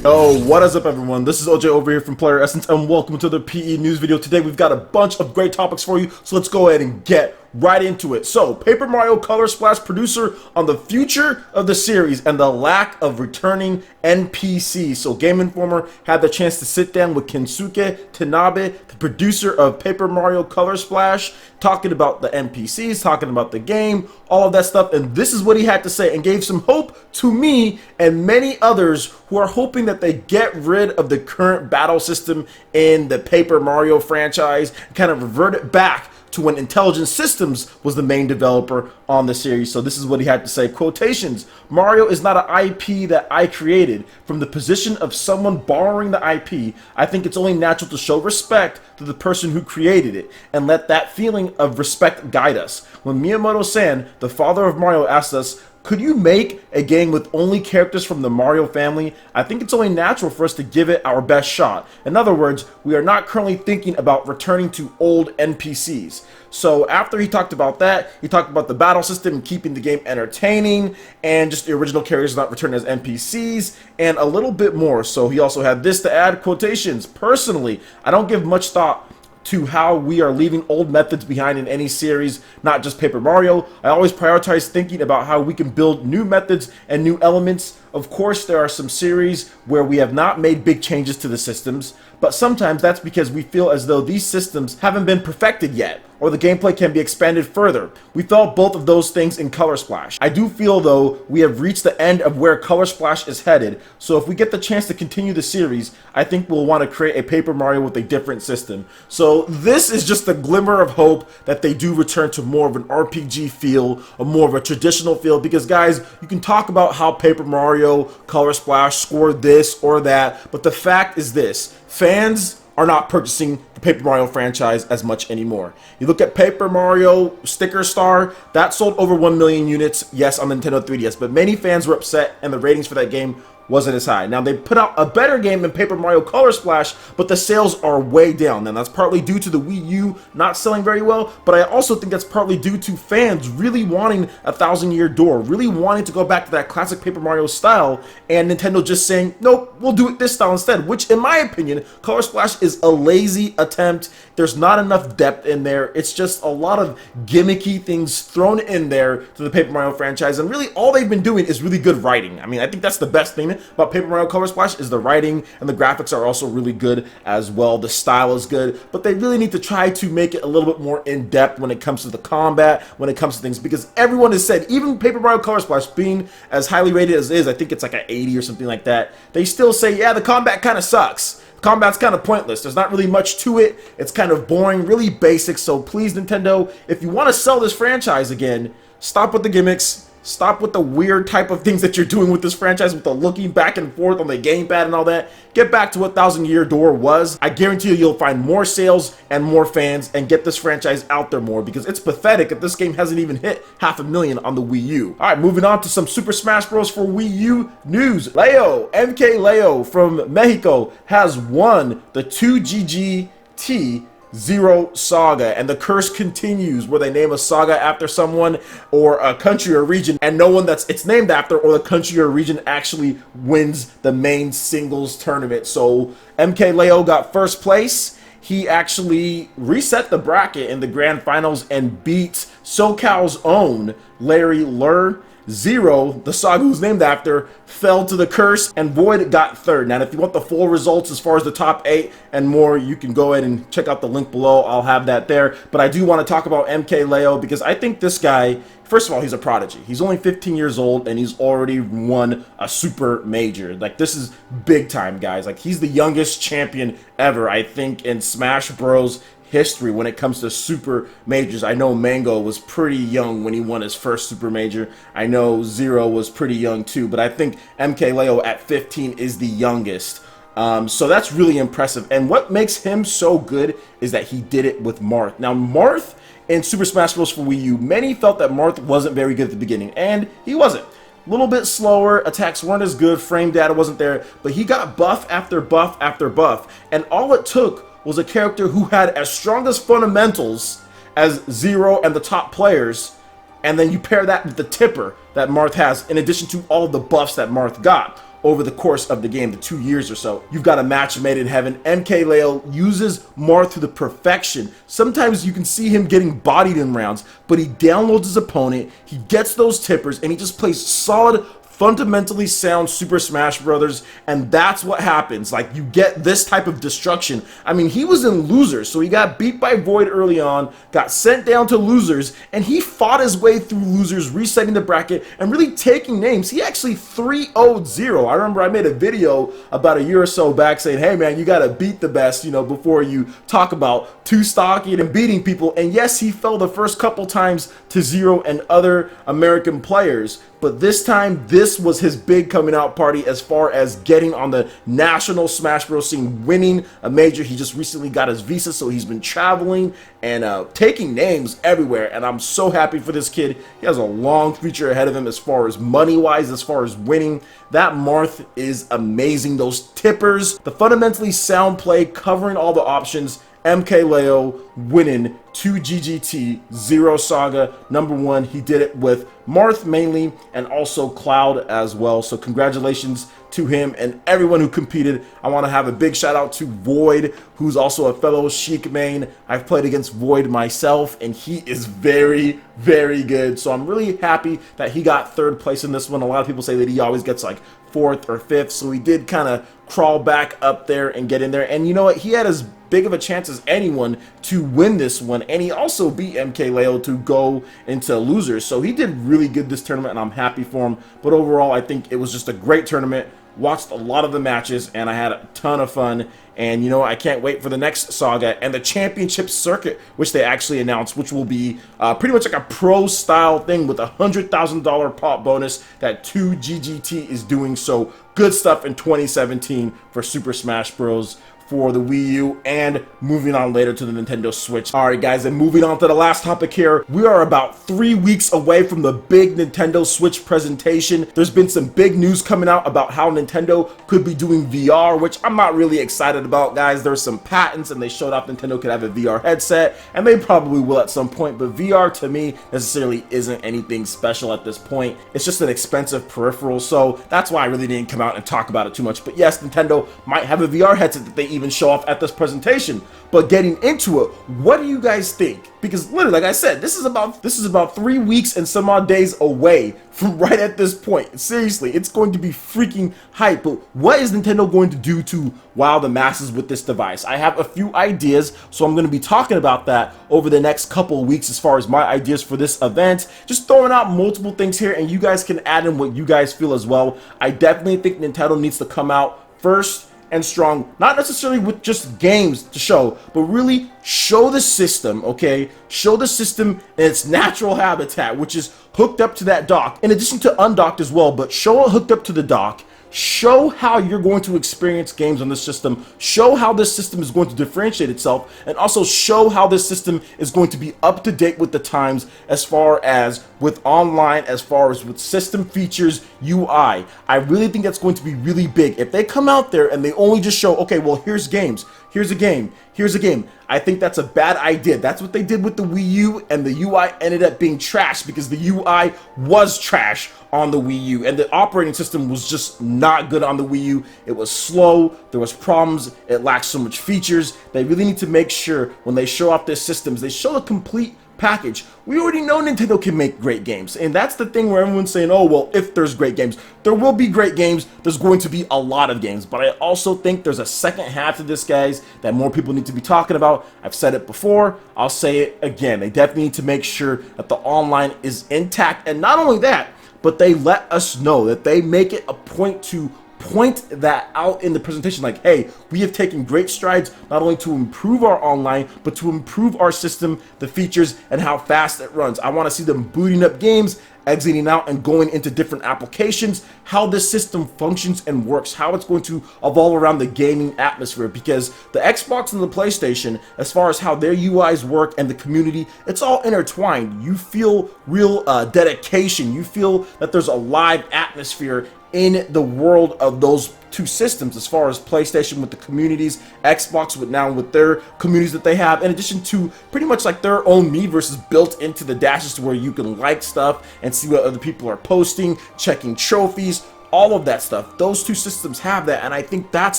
Oh, what is up everyone? This is OJ over here from PlayerEssence and welcome to the PE news video. Today we've got a bunch of great topics for you, so let's go ahead and get right into it. So, Paper Mario Color Splash producer on the future of the series and the lack of returning NPCs. So, Game Informer had the chance to sit down with Kensuke Tanabe, the producer of Paper Mario Color Splash, talking about the NPCs, talking about the game, all of that stuff, and this is what he had to say and gave some hope to me and many others who are hoping that they get rid of the current battle system in the Paper Mario franchise and kind of revert it back to when Intelligent Systems was the main developer on the series. So this is what he had to say. Quotations: Mario is not an IP that I created. From the position of someone borrowing the IP, I think it's only natural to show respect to the person who created it and let that feeling of respect guide us. When Miyamoto-san, the father of Mario, asked us, could you make a game with only characters from the Mario family? I think it's only natural for us to give it our best shot. In other words, we are not currently thinking about returning to old NPCs. So after he talked about that, he talked about the battle system and keeping the game entertaining and just the original characters not returning as NPCs and a little bit more. So he also had this to add: quotations. Personally, I don't give much thought to how we are leaving old methods behind in any series, not just Paper Mario. I always prioritize thinking about how we can build new methods and new elements. Of course, there are some series where we have not made big changes to the systems, but sometimes that's because we feel as though these systems haven't been perfected yet, or the gameplay can be expanded further. We felt both of those things in Color Splash. I do feel though we have reached the end of where Color Splash is headed, so if we get the chance to continue the series, I think we'll want to create a Paper Mario with a different system. So this is just a glimmer of hope that they do return to more of an RPG feel, or more of a traditional feel, because guys, you can talk about how Paper Mario Color Splash scored this or that, but the fact is this: fans are not purchasing the Paper Mario franchise as much anymore. You look at Paper Mario Sticker Star, that sold over 1 million units, yes, on Nintendo 3DS, but many fans were upset and the ratings for that game wasn't as high. Now, they put out a better game in Paper Mario Color Splash, but the sales are way down. Now, that's partly due to the Wii U not selling very well, but I also think that's partly due to fans really wanting a 1,000-year door, really wanting to go back to that classic Paper Mario style, and Nintendo just saying, nope, we'll do it this style instead, which, in my opinion, Color Splash is a lazy attempt. There's not enough depth in there. It's just a lot of gimmicky things thrown in there to the Paper Mario franchise, and really all they've been doing is really good writing. I mean, I think that's the best thing about Paper Mario Color Splash is the writing, and the graphics are also really good as well. The style is good, but they really need to try to make it a little bit more in-depth when it comes to the combat, when it comes to things, because everyone has said, even Paper Mario Color Splash being as highly rated as it is, I think it's like an 80 or something like that, they still say, yeah, the combat kind of sucks. Combat's kind of pointless. There's not really much to it. It's kind of boring, really basic. So please, Nintendo, if you want to sell this franchise again, stop with the gimmicks. Stop with the weird type of things that you're doing with this franchise, with the looking back and forth on the gamepad and all that. Get back to what 1,000-year door was. I guarantee you'll find more sales and more fans and get this franchise out there more, because it's pathetic that this game hasn't even hit 500,000 on the Wii U. All right, moving on to some Super Smash Bros. For Wii U news. Leo, MK Leo from Mexico, has won the 2GGT ZeRo Saga, and the curse continues, where they name a saga after someone or a country or region, and no one that's it's named after or the country or region actually wins the main singles tournament. So MK Leo got first place. He actually reset the bracket in the grand finals and beat SoCal's own Larry Lur. Zero, the saga who's named after, fell to the curse, and Void got third. Now, if you want the full results as far as the top 8 and more, you can go ahead and check out the link below. I'll have that there. But I do want to talk about MK Leo, because I think this guy, first of all, he's a prodigy. He's only 15 years old, and he's already won a super major. Like, this is big time, guys. Like, he's the youngest champion ever, I think, in Smash Bros. History when it comes to super majors. I know Mango was pretty young when he won his first super major. I know Zero was pretty young too, but I think MK Leo at 15 is the youngest. So that's really impressive. And what makes him so good is that he did it with Marth. Now, Marth in Super Smash Bros. For Wii U, many felt that Marth wasn't very good at the beginning, and he wasn't. A little bit slower, attacks weren't as good, frame data wasn't there, but he got buff after buff after buff, and all it took was a character who had as strong as fundamentals as Zero and the top players, and then you pair that with the tipper that Marth has, in addition to all of the buffs that Marth got. over the course of the game, the 2 years or so. You've got a match made in heaven. MKLeo uses Marth to the perfection. Sometimes you can see him getting bodied in rounds, but he downloads his opponent, he gets those tippers, and he just plays solid, fundamentally sound Super Smash Brothers, and that's what happens. Like, you get this type of destruction. I mean, he was in losers, so he got beat by Void early on, got sent down to losers, and he fought his way through losers, resetting the bracket and really taking names. He actually 3-0'd ZeRo. I remember I made a video about a year or so back saying, hey man, you gotta beat the best, you know, before you talk about two-stocking and beating people. And yes, he fell the first couple times to ZeRo and other American players, but this time, this was his big coming out party as far as getting on the national Smash Bros. Scene, winning a major. He just recently got his visa, so he's been traveling and taking names everywhere, and I'm so happy for this kid. He has a long future ahead of him as far as money-wise, as far as winning. That Marth is amazing. Those tippers, the fundamentally sound play, covering all the options. MKLeo winning 2 GGT ZeRo Saga #1. He did it with Marth mainly and also Cloud as well. So congratulations to him and everyone who competed. I want to have a big shout out to Void, who's also a fellow Sheik main. I've played against Void myself and he is very, very good. So I'm really happy that he got 3rd place in this one. A lot of people say that he always gets like 4th or 5th. So he did kind of crawl back up there and get in there. And you know what? He had as big of a chance as anyone to win this one, and he also beat MKLeo to go into losers. So he did really good this tournament, and I'm happy for him. But overall, I think it was just a great tournament. Watched a lot of the matches, and I had a ton of fun. And you know, I can't wait for the next saga and the championship circuit, which they actually announced, which will be pretty much like a pro style thing with a $100,000 pop bonus that 2 GGT is doing. So good stuff in 2017 for Super Smash Bros. For the Wii U, and moving on later to the Nintendo Switch. Alright guys, and moving on to the last topic here, we are about 3 weeks away from the big Nintendo Switch presentation. There's been some big news coming out about how Nintendo could be doing VR, which I'm not really excited about, guys. There's some patents, and they showed off Nintendo could have a VR headset, and they probably will at some point, but VR to me necessarily isn't anything special at this point. It's just an expensive peripheral, so that's why I really didn't come out and talk about it too much. But yes, Nintendo might have a VR headset that they even show off at this presentation. But getting into it, what do you guys think? Because literally, like I said, this is about 3 weeks and some odd days away from right at this point. Seriously, it's going to be freaking hype. But what is Nintendo going to do to wow the masses with this device? I have a few ideas, so I'm going to be talking about that over the next couple of weeks as far as my ideas for this event. Just throwing out multiple things here, and you guys can add in what you guys feel as well. I definitely think Nintendo needs to come out first and strong, not necessarily with just games to show, but really show the system, okay? Show the system in its natural habitat, which is hooked up to that dock, in addition to undocked as well, but show it hooked up to the dock. Show how you're going to experience games on this system. Show how this system is going to differentiate itself, and also show how this system is going to be up to date with the times as far as with online, as far as with system features, UI. I really think that's going to be really big. If they come out there and they only just show, okay, well, here's games, here's a game, here's a game, I think that's a bad idea. That's what they did with the Wii U, and the UI ended up being trash because the UI was trash on the Wii U, and the operating system was just not good on the Wii U. It was slow, there was problems, it lacked so much features. They really need to make sure when they show off their systems, they show a complete package. We already know Nintendo can make great games, and that's the thing where everyone's saying, oh well, if there's great games, there will be great games. There's going to be a lot of games, but I also think there's a second half to this, guys, that more people need to be talking about. I've said it before, I'll say it again. They definitely need to make sure that the online is intact, and not only that, but they let us know, that they make it a point to point that out in the presentation, like, hey, we have taken great strides not only to improve our online, but to improve our system, the features, and how fast it runs. I want to see them booting up games, exiting out and going into different applications, how this system functions and works, how it's going to evolve around the gaming atmosphere, because the Xbox and the PlayStation, as far as how their UIs work and the community, it's all intertwined. You feel real dedication. You feel that there's a live atmosphere in the world of those two systems, as far as PlayStation with the communities, Xbox with their communities that they have, in addition to pretty much like their own Miiverse built into the dashes to where you can like stuff and see what other people are posting, checking trophies, all of that stuff. Those two systems have that, and I think that's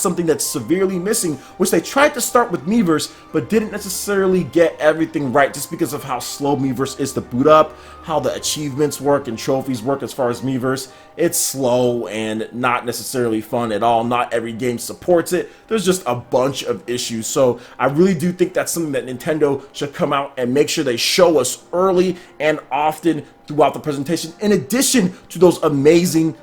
something that's severely missing, which they tried to start with Miiverse, but didn't necessarily get everything right just because of how slow Miiverse is to boot up, how the achievements work and trophies work as far as Miiverse. It's slow and not necessarily fun at all. Not every game supports it. There's just a bunch of issues. So I really do think that's something that Nintendo should come out and make sure they show us early and often throughout the presentation, in addition to those amazing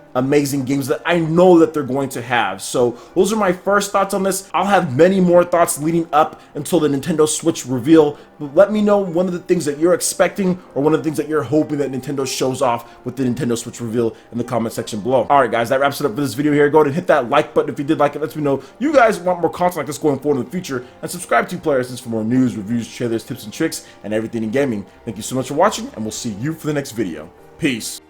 games that I know that they're going to have. So those are my first thoughts on this. I'll have many more thoughts leading up until the Nintendo Switch reveal, but let me know one of the things that you're expecting or one of the things that you're hoping that Nintendo shows off with the Nintendo Switch reveal in the comment section below. Alright guys, that wraps it up for this video here. Go ahead and hit that like button if you did like it. Let me know you guys want more content like this going forward in the future, and subscribe to PlayerEssence for more news, reviews, trailers, tips and tricks, and everything in gaming. Thank you so much for watching, and we'll see you for the next video. Peace.